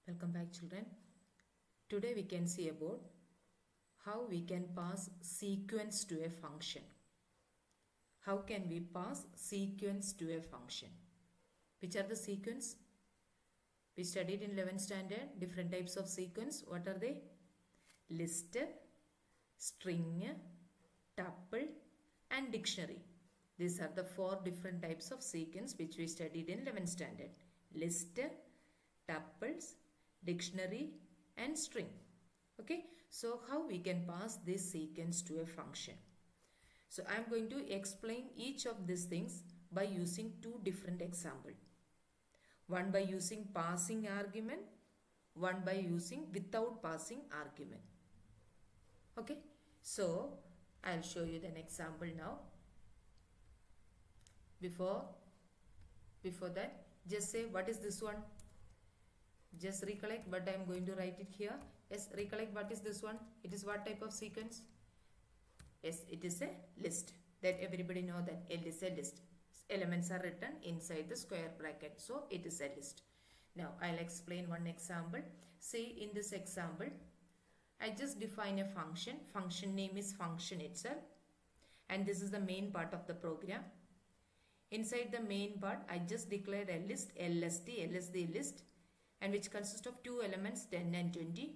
Welcome back, children. Today we can see about how we can pass sequence to a function. How can we pass sequence to a function? Which are the sequence? We studied in 11th standard different types of sequence. What are they? List, string, tuple and dictionary. These are the four different types of sequence which we studied in 11th standard. List, tuples, dictionary and string. Okay, so how we can pass this sequence to a function? So I am going to explain each of these things by using two different examples. One by using passing argument, one by using without passing argument. Okay, so I'll show you an example now. Before that, just say what is this one? Just recollect what I am going to write it here. Yes, recollect what is this one? It is what type of sequence? Yes, it is a list. That everybody know that L is a list. Elements are written inside the square bracket. So it is a list. Now I'll explain one example. See, in this example, I just define a function. Function name is function itself. And this is the main part of the program. Inside the main part, I just declared a list, LSD list, and which consists of two elements 10 and 20.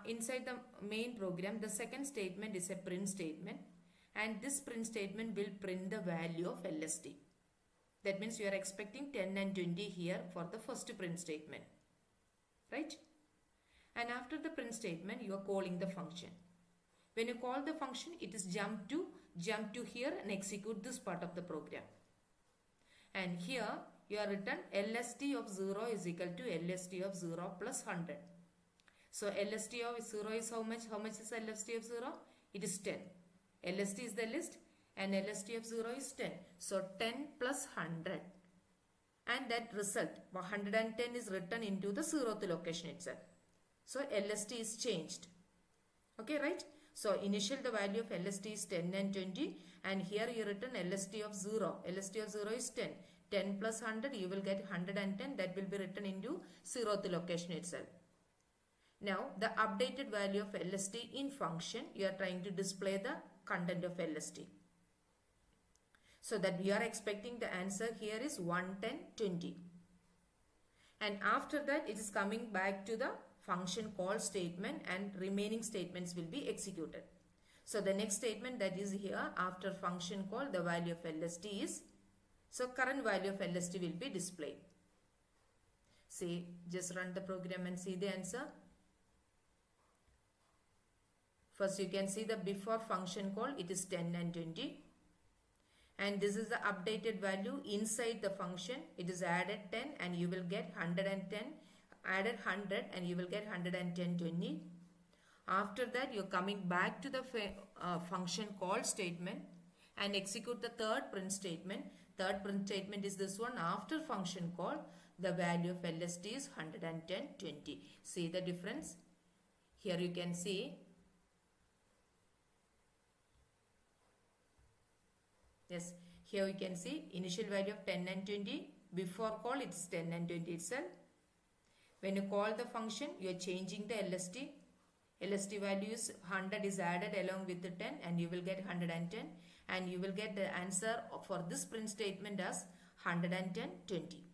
Inside the main program, the second statement is a print statement, and this print statement will print the value of LSD. That means you are expecting 10 and 20 here for the first print statement, right? And after the print statement, you are calling the function. When you call the function, it is jump to here and execute this part of the program. And here you are written LSD of 0 is equal to LSD of 0 plus 100. So LSD of 0 is how much? How much is LSD of 0? It is 10. LSD is the list and LSD of 0 is 10. So 10 plus 100. And that result, 110 is written into the 0th location itself. So LSD is changed. Okay, right? So initial the value of LSD is 10 and 20. And here you written LSD of 0. LSD of 0 is 10. 10 plus 100, you will get 110. That will be written into 0th location itself. Now, the updated value of LSD in function, you are trying to display the content of LSD. So that we are expecting the answer here is 110, 20. And after that, it is coming back to the function call statement and remaining statements will be executed. So the next statement that is here, after function call, the value of LSD is, so current value of LSD will be displayed. See, just run the program and see the answer. First you can see the before function call, it is 10 and 20. And this is the updated value inside the function. It is added 10 and you will get 110. Added 100 and you will get 110, 20. After that, you're coming back to the function call statement and execute the third print statement. Third print statement is this one. After function call, the value of LSD is 110, 20. See the difference? Here you can see. Yes, here you can see initial value of 10 and 20. Before call, it's 10 and 20 itself. When you call the function, you are changing the LSD. LSD value is 100 is added along with the 10 and you will get 110. And you will get the answer for this print statement as 110, 20.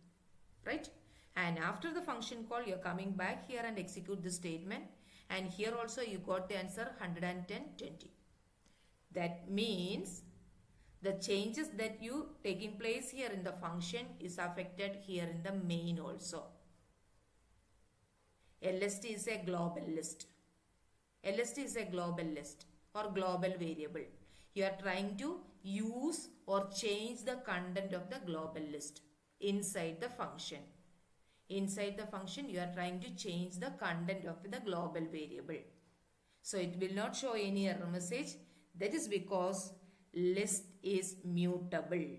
Right? And after the function call, you are coming back here and execute the statement. And here also you got the answer 110, 20. That means the changes that you taking place here in the function is affected here in the main also. LSD is a global list. LSD is a global list or global variable. You are trying to use or change the content of the global list inside the function. Inside the function, you are trying to change the content of the global variable. So it will not show any error message. That is because list is mutable.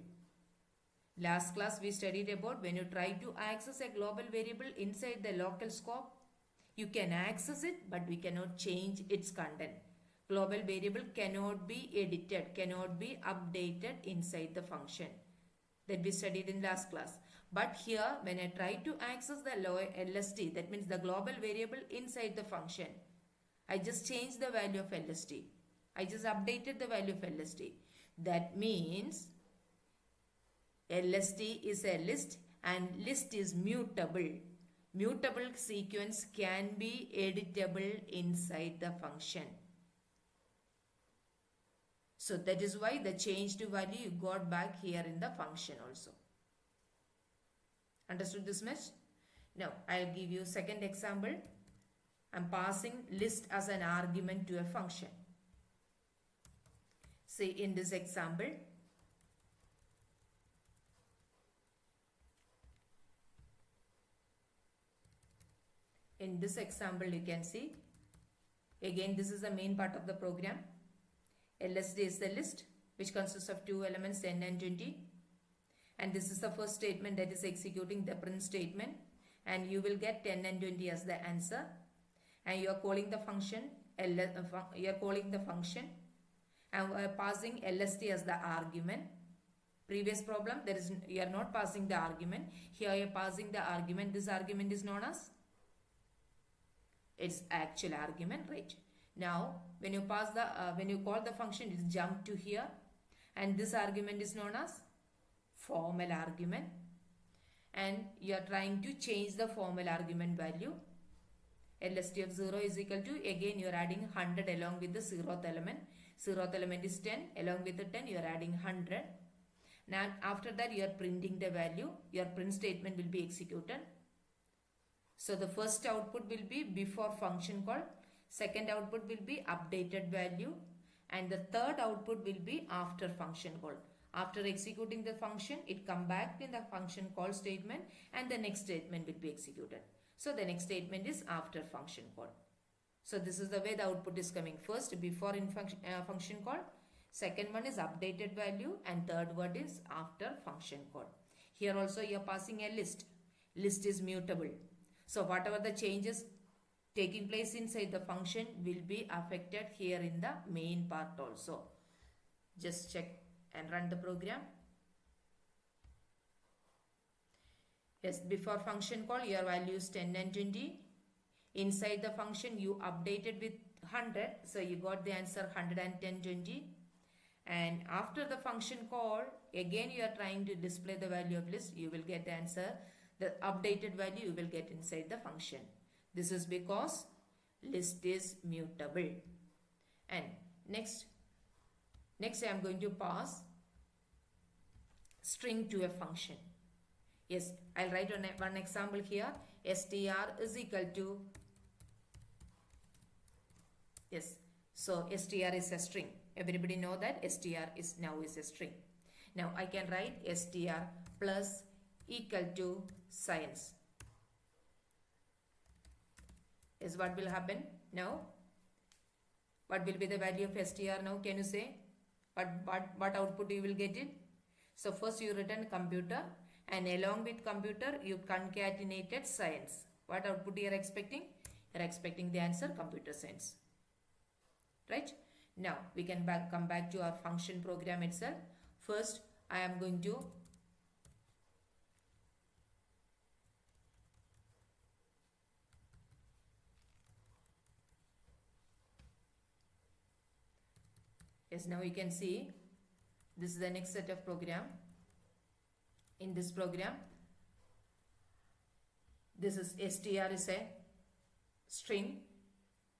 Last class we studied about when you try to access a global variable inside the local scope. You can access it, but we cannot change its content. Global variable cannot be edited, cannot be updated inside the function. That we studied in last class. But here, when I try to access the LST, that means the global variable inside the function, I just changed the value of LST. I just updated the value of LST. That means LST is a list and list is mutable. Mutable sequence can be editable inside the function. So that is why the changed value you got back here in the function also. Understood this much? Now I'll give you second example. I'm passing list as an argument to a function. Say in this example, you can see, again this is the main part of the program. LST is the list which consists of two elements 10 and 20, and this is the first statement that is executing the print statement, and you will get 10 and 20 as the answer, and you are calling the function and we are passing LST as the argument. Previous problem, you are not passing the argument. Here you are passing the argument. This argument is known as its actual argument, right? Now when you pass the when you call the function, it jump to here, and this argument is known as formal argument, and you are trying to change the formal argument value. LST of 0 is equal to, again you are adding 100 along with the 0th element. 0th element is 10, along with the 10 you are adding 100. Now after that you are printing the value. Your print statement will be executed. So the first output will be before function call, second output will be updated value, and the third output will be after function call. After executing the function, it come back in the function call statement, and the next statement will be executed. So the next statement is after function call. So this is the way the output is coming. First before in function call, second one is updated value, and third one is after function call. Here also you are passing a list. List is mutable. So whatever the changes taking place inside the function will be affected here in the main part also. Just check and run the program. Yes, before function call your value is 10 and 20. Inside the function you updated with 100. So you got the answer 110, 20. And after the function call, again you are trying to display the value of list. You will get the answer. The updated value you will get inside the function. This is because list is mutable. And next I am going to pass string to a function. Yes, I'll write one example here. str is equal to, yes, so str is a string. Everybody know that str is a string. Now I can write str plus equal to science. Is what will happen now? What will be the value of str now? Can you say what output you will get it? So first you return computer, and along with computer you concatenated science. What output you are expecting? You are expecting the answer computer science, right? Now we can come back to our function program itself. First I am going to now you can see this is the next set of program. In this program, this is str is a string.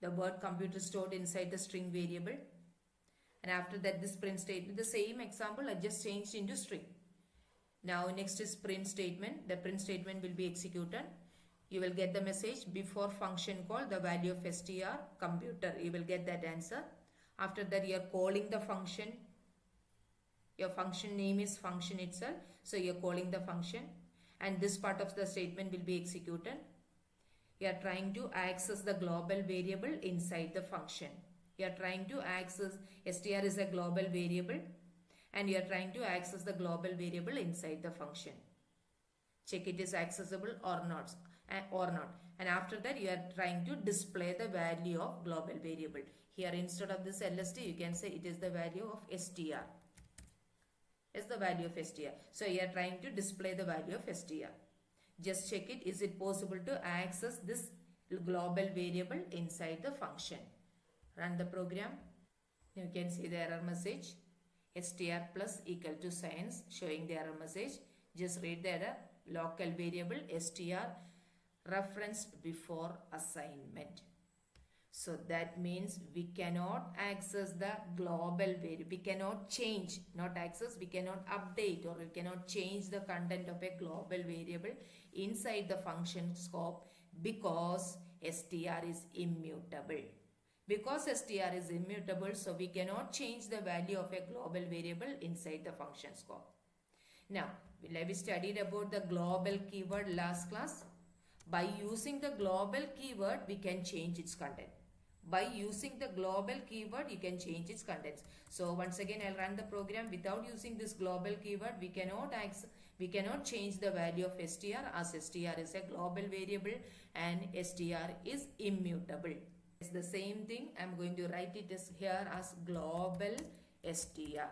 The word computer stored inside the string variable, and after that this print statement, the same example I just changed into string. Now next is print statement. The print statement will be executed. You will get the message before function call the value of str computer. You will get that answer. After that you are calling the function. Your function name is function itself. So you are calling the function, and this part of the statement will be executed. You are trying to access the global variable inside the function. You are trying to access, str is a global variable, and you are trying to access the global variable inside the function. Check it is accessible or not. And after that you are trying to display the value of global variable. Here instead of this LST you can say it is the value of str. is the value of str. So you are trying to display the value of str. Just check it. Is it possible to access this global variable inside the function? Run the program. You can see the error message. Str plus equal to signs showing the error message. Just read the error. Local variable str referenced before assignment. So that means we cannot access the global variable. We cannot change, not access, we cannot update or we cannot change the content of a global variable inside the function scope because str is immutable. Because str is immutable, so we cannot change the value of a global variable inside the function scope. Now, we studied about the global keyword last class. By using the global keyword, we can change its content. By using the global keyword, you can change its contents. So once again, I'll run the program. Without using this global keyword, we cannot change the value of str, as str is a global variable and str is immutable. It's the same thing. I'm going to write it as here as global str.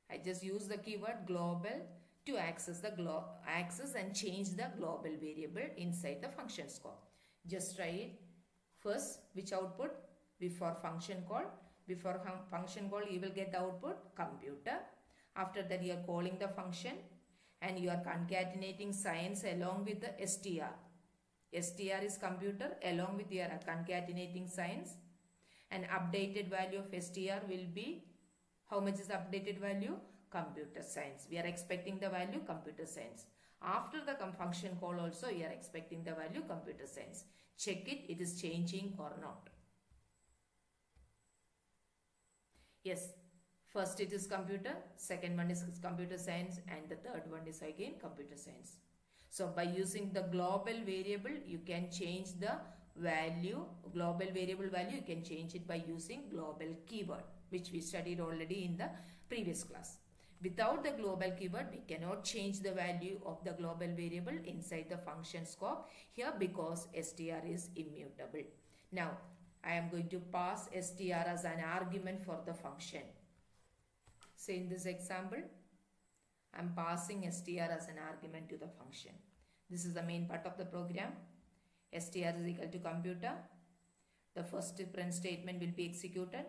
I just use the keyword global to access and change the global variable inside the function scope. Just try it. First, which output? Before function call. Before function call, you will get the output computer. After that, you are calling the function and you are concatenating signs along with the str. str is computer along with your concatenating signs. And updated value of str will be, how much is updated value? Computer science. We are expecting the value computer science. After the function call also, we are expecting the value computer science. Check it is changing or not. Yes, first it is computer, second one is computer science, and the third one is again computer science. So by using the global variable, you can change the value, global variable value, you can change it by using global keyword, which we studied already in the previous class. Without the global keyword, we cannot change the value of the global variable inside the function scope here because str is immutable. Now, I am going to pass str as an argument for the function. Say in this example, I am passing str as an argument to the function. This is the main part of the program. Str is equal to computer. The first print statement will be executed.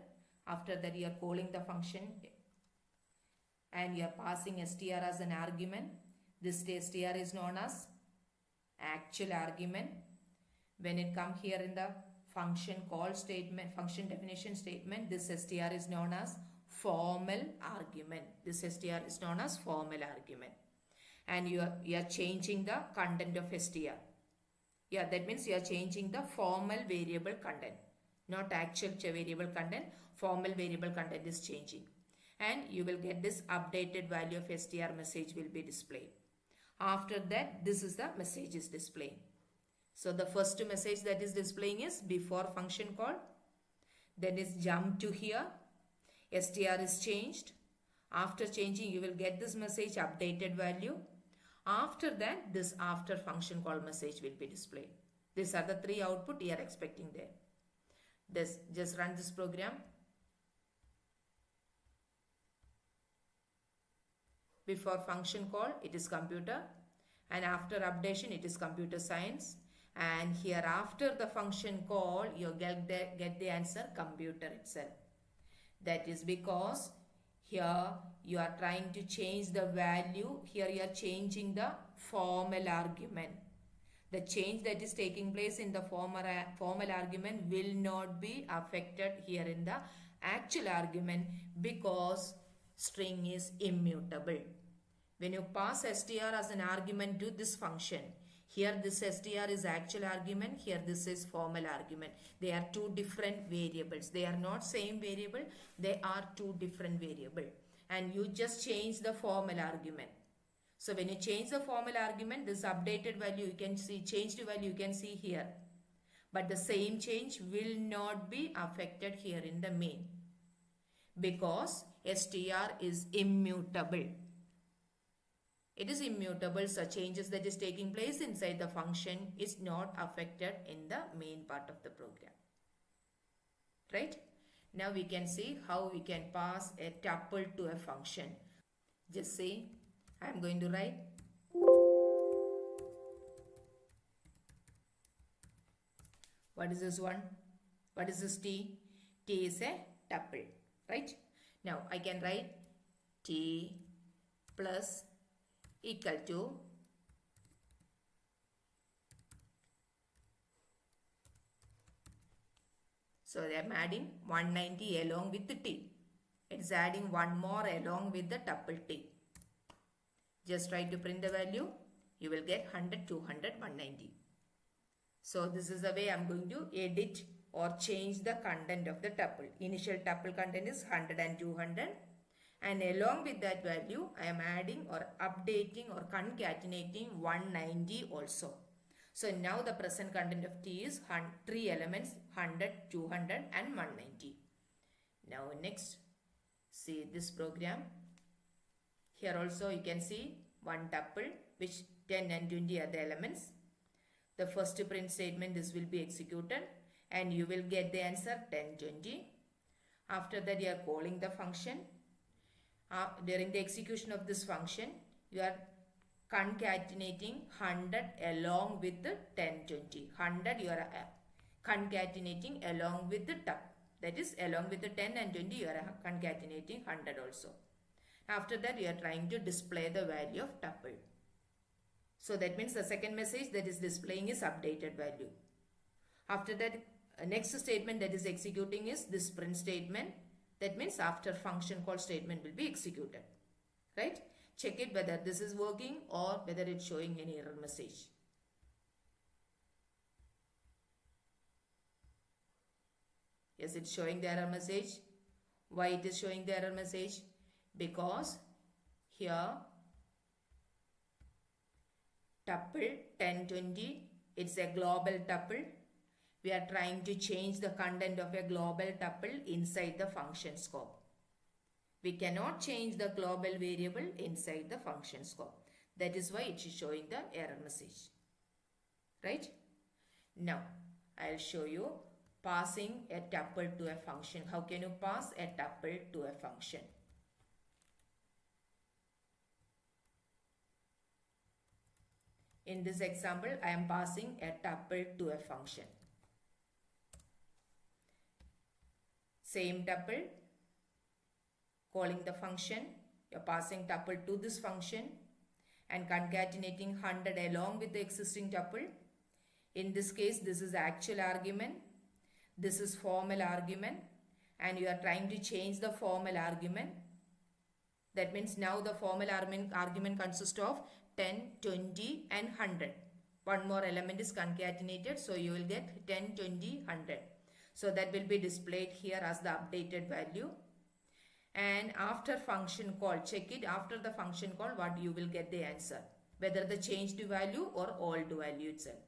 After that, you are calling the function and you are passing str as an argument. This str is known as actual argument. When it comes here in the function call statement, function definition statement, this str is known as formal argument. This str is known as formal argument. And you are changing the content of str. Yeah, that means you are changing the formal variable content, not actual variable content. Formal variable content is changing. And you will get this updated value of str message will be displayed. After that, this is the message is displaying. So the first message that is displaying is before function call. Then is jump to here. str is changed. After changing, you will get this message updated value. After that, this after function call message will be displayed. These are the three output you are expecting there. Just run this program. Before function call, it is computer, and after updation, it is computer science. And here after the function call, you get the answer computer itself. That is because here you are trying to change the value. Here you are changing the formal argument. The change that is taking place in the formal argument will not be affected here in the actual argument because string is immutable. When you pass str as an argument to this function, here this str is actual argument, here this is formal argument. They are two different variables. They are not same variable, they are two different variables. And you just change the formal argument. So when you change the formal argument, this updated value you can see, changed value you can see here. But the same change will not be affected here in the main because str is immutable. It is immutable, so changes that is taking place inside the function is not affected in the main part of the program. Right? Now we can see how we can pass a tuple to a function. Just say, I am going to write what is this one? What is this T? T is a tuple, right? Now I can write T plus equal to so I am adding 190 along with the T. It's adding one more along with the tuple T. Just try to print the value. You will get 100, 200, 190. So this is the way I am going to edit or change the content of the tuple. Initial tuple content is 100 and 200. And along with that value, I am adding or updating or concatenating 190 also. So now the present content of T is 3 elements, 100, 200 and 190. Now next, see this program. Here also you can see one tuple which 10 and 20 are the elements. The first print statement, this will be executed and you will get the answer 10, 20. After that you are calling the function. During the execution of this function, you are concatenating 100 along with the 10, 20. 100 you are concatenating along with the tuple. That is along with the 10 and 20 you are concatenating 100 also. After that you are trying to display the value of tuple. So that means the second message that is displaying is updated value. After that, next statement that is executing is this print statement. That means after function call statement will be executed. Right? Check it whether this is working or whether it's showing any error message. Yes, it's showing the error message. Why it is showing the error message? Because here tuple 10, 20, it's a global tuple. We are trying to change the content of a global tuple inside the function scope. We cannot change the global variable inside the function scope. That is why it is showing the error message. Right? Now, I'll show you passing a tuple to a function. How can you pass a tuple to a function? In this example, I am passing a tuple to a function. Same tuple, calling the function, you are passing tuple to this function and concatenating 100 along with the existing tuple. In this case, this is actual argument, this is formal argument, and you are trying to change the formal argument. That means now the formal argument consists of 10, 20 and 100. One more element is concatenated, so you will get 10, 20, 100. So that will be displayed here as the updated value. And after function call, check it after the function call what you will get the answer. Whether the changed value or old value itself.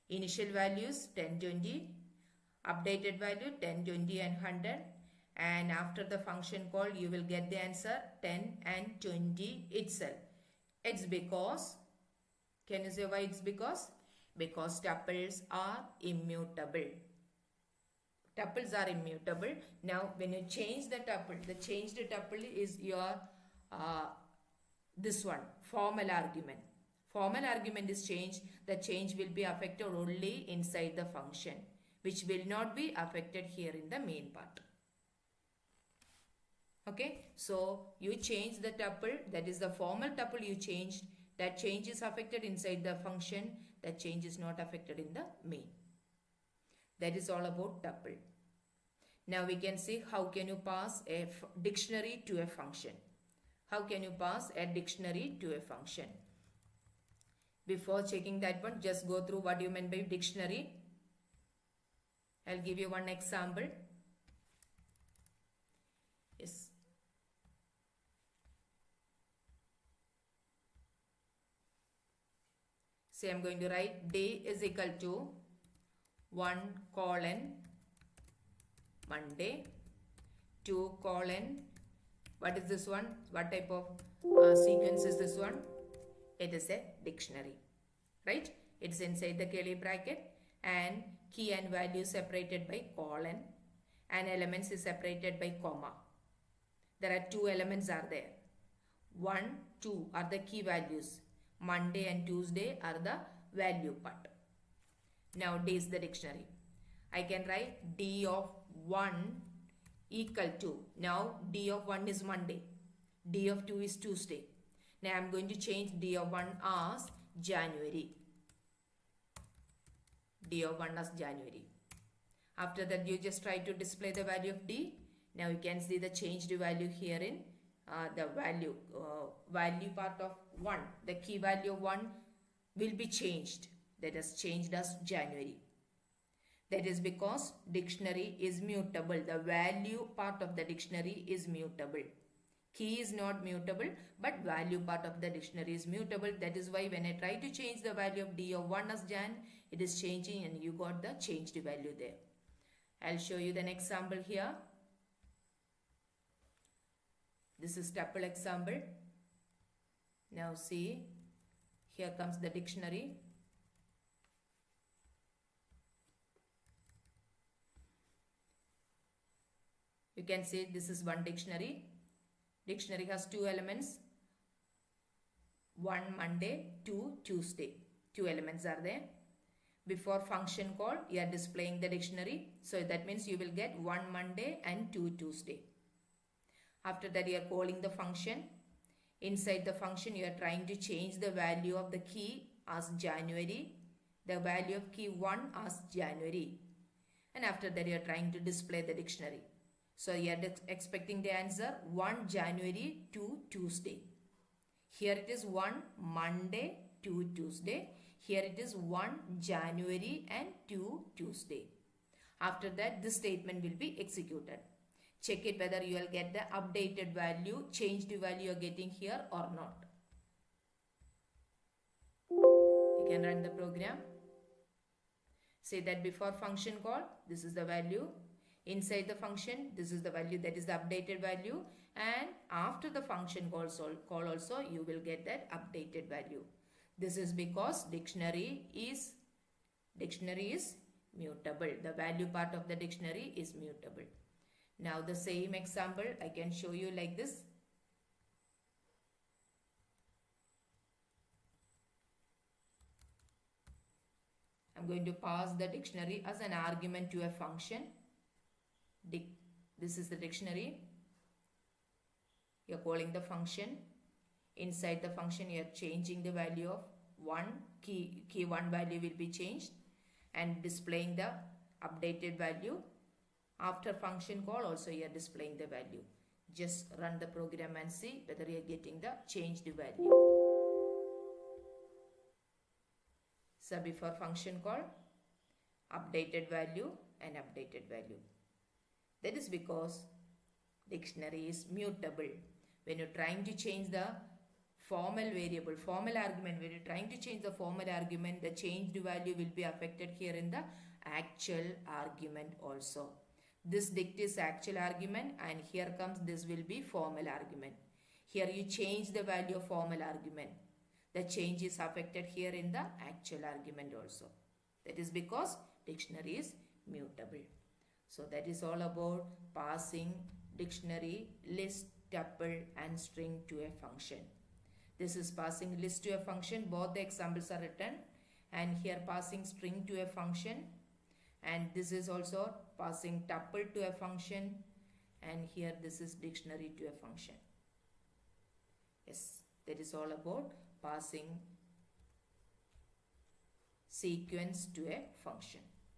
Initial values 10, 20. Updated value 10, 20 and 100. And after the function call you will get the answer 10 and 20 itself. It's because, can you say why it's because? Because tuples are immutable. Tuples are immutable. Now when you change the tuple, the changed tuple is your this one, formal argument. Formal argument is changed. The change will be affected only inside the function, which will not be affected here in the main part. Okay, so you change the tuple, that is the formal tuple you changed. That change is affected inside the function. That change is not affected in the main. That is all about tuple. Now we can see how can you pass a dictionary to a function. How can you pass a dictionary to a function? Before checking that one, just go through what you meant by dictionary. I'll give you one example. Yes. Say I'm going to write day is equal to 1 colon Monday, 2 colon, what is this one? What type of sequence is this one? It is a dictionary, right? It's inside the curly bracket and key and value separated by colon and elements is separated by comma. There are 2 elements are there. 1, 2 are the key values. Monday and Tuesday are the value part. Now D is the dictionary. I can write D of 1 equal to, now D of 1 is Monday, D of 2 is Tuesday. Now I am going to change D of 1 as January. D of 1 as January. After that you just try to display the value of D. Now you can see the changed value here in the value part of 1. The key value of 1 will be changed. That is changed as January. That is because dictionary is mutable. The value part of the dictionary is mutable. Key is not mutable, but value part of the dictionary is mutable. That is why when I try to change the value of D of 1 as Jan, it is changing and you got the changed value there. I'll show you the next example here. This is tuple example. Now see, here comes the dictionary. You can see this is one dictionary. Dictionary has 2 elements. 1 Monday, 2 Tuesday. 2 elements are there. Before function call, you are displaying the dictionary. So that means you will get 1 Monday and 2 Tuesday. After that, you are calling the function. Inside the function, you are trying to change the value of the key as January, the value of key 1 as January. And after that, you are trying to display the dictionary. So you are expecting the answer 1 January, 2 Tuesday. Here it is 1 Monday, 2 Tuesday. Here it is 1 January and 2 Tuesday. After that, this statement will be executed. Check it whether you will get the updated value, changed value you are getting here or not. You can run the program. Say that before function call, this is the value. Inside the function, this is the value, that is the updated value. And after the function call also, you will get that updated value. This is because dictionary is mutable. The value part of the dictionary is mutable. Now the same example I can show you like this. I'm going to pass the dictionary as an argument to a function. This is the dictionary. You are calling the function. Inside the function, you are changing the value of 1. Key 1 value will be changed and displaying the updated value. After function call also you are displaying the value. Just run the program and see whether you are getting the changed value. So before function call, updated value and updated value. That is because dictionary is mutable. When you're trying to change the formal variable, formal argument, when you're trying to change the formal argument, the changed value will be affected here in the actual argument also. This dict is actual argument and here comes this will be formal argument. Here you change the value of formal argument. The change is affected here in the actual argument also. That is because dictionary is mutable. So that is all about passing dictionary, list, tuple and string to a function. This is passing list to a function. Both the examples are written. And here passing string to a function. And this is also passing tuple to a function. And here this is dictionary to a function. Yes, that is all about passing sequence to a function.